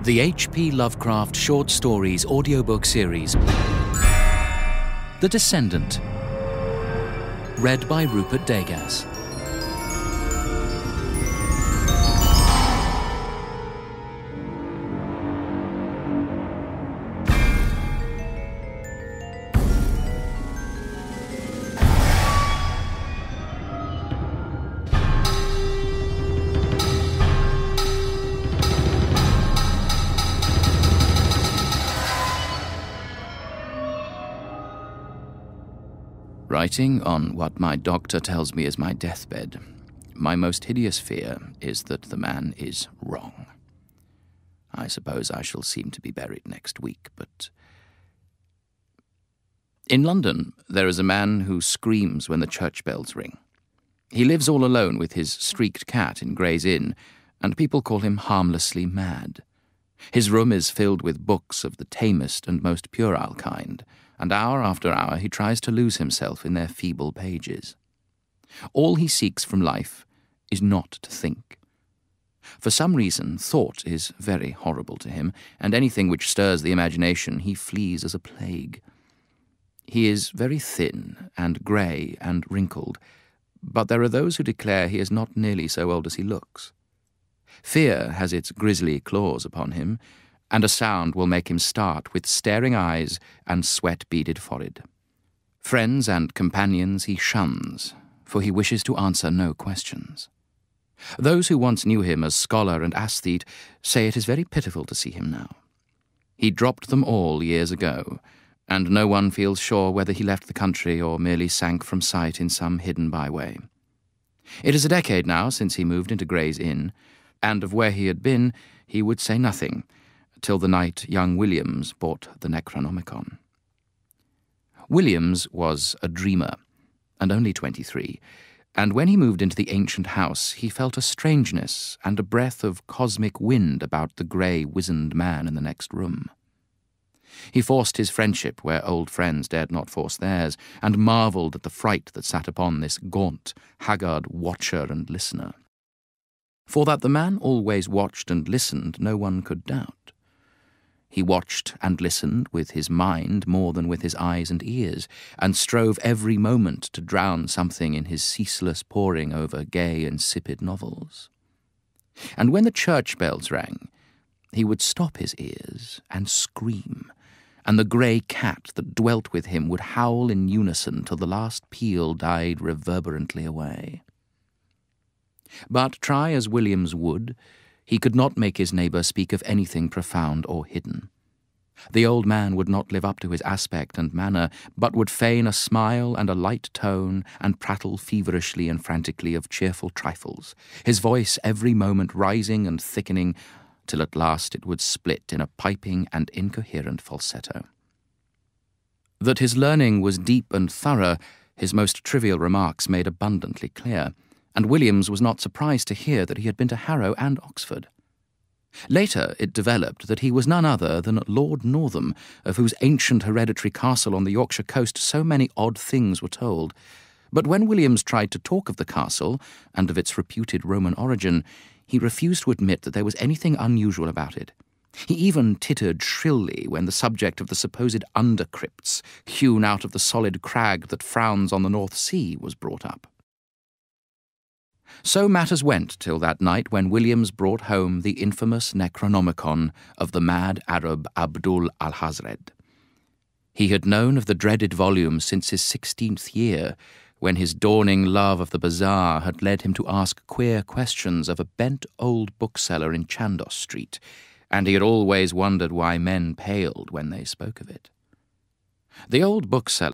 The HP Lovecraft short stories audiobook series, The Desendant, read by Rupert Degas. Writing on what my doctor tells me is my deathbed, my most hideous fear is that the man is wrong. I suppose I shall seem to be buried next week, but... In London, there is a man who screams when the church bells ring. He lives all alone with his streaked cat in Gray's Inn, and people call him harmlessly mad. His room is filled with books of the tamest and most puerile kind, and hour after hour he tries to lose himself in their feeble pages. All he seeks from life is not to think. For some reason, thought is very horrible to him, and anything which stirs the imagination he flees as a plague. He is very thin and grey and wrinkled, but there are those who declare he is not nearly so old as he looks. Fear has its grisly claws upon him, and a sound will make him start with staring eyes and sweat-beaded forehead. Friends and companions he shuns, for he wishes to answer no questions. Those who once knew him as scholar and aesthete say it is very pitiful to see him now. He dropped them all years ago, and no one feels sure whether he left the country or merely sank from sight in some hidden byway. It is a decade now since he moved into Gray's Inn, and of where he had been he would say nothing, till the night young Williams bought the Necronomicon. Williams was a dreamer, and only 23, and when he moved into the ancient house he felt a strangeness and a breath of cosmic wind about the grey, wizened man in the next room. He forced his friendship where old friends dared not force theirs, and marvelled at the fright that sat upon this gaunt, haggard watcher and listener. For that the man always watched and listened no one could doubt. He watched and listened with his mind more than with his eyes and ears, and strove every moment to drown something in his ceaseless poring over gay, insipid novels. And when the church bells rang, he would stop his ears and scream, and the grey cat that dwelt with him would howl in unison till the last peal died reverberantly away. But try as Williams would, he could not make his neighbour speak of anything profound or hidden. The old man would not live up to his aspect and manner, but would feign a smile and a light tone, and prattle feverishly and frantically of cheerful trifles, his voice every moment rising and thickening, till at last it would split in a piping and incoherent falsetto. That his learning was deep and thorough, his most trivial remarks made abundantly clear, and Williams was not surprised to hear that he had been to Harrow and Oxford. Later it developed that he was none other than Lord Northam, of whose ancient hereditary castle on the Yorkshire coast so many odd things were told. But when Williams tried to talk of the castle, and of its reputed Roman origin, he refused to admit that there was anything unusual about it. He even tittered shrilly when the subject of the supposed undercrypts, hewn out of the solid crag that frowns on the North Sea, was brought up. So matters went till that night when Williams brought home the infamous Necronomicon of the mad Arab Abdul al-Hazred. He had known of the dreaded volume since his 16th year, when his dawning love of the bazaar had led him to ask queer questions of a bent old bookseller in Chandos Street, and he had always wondered why men paled when they spoke of it. The old bookseller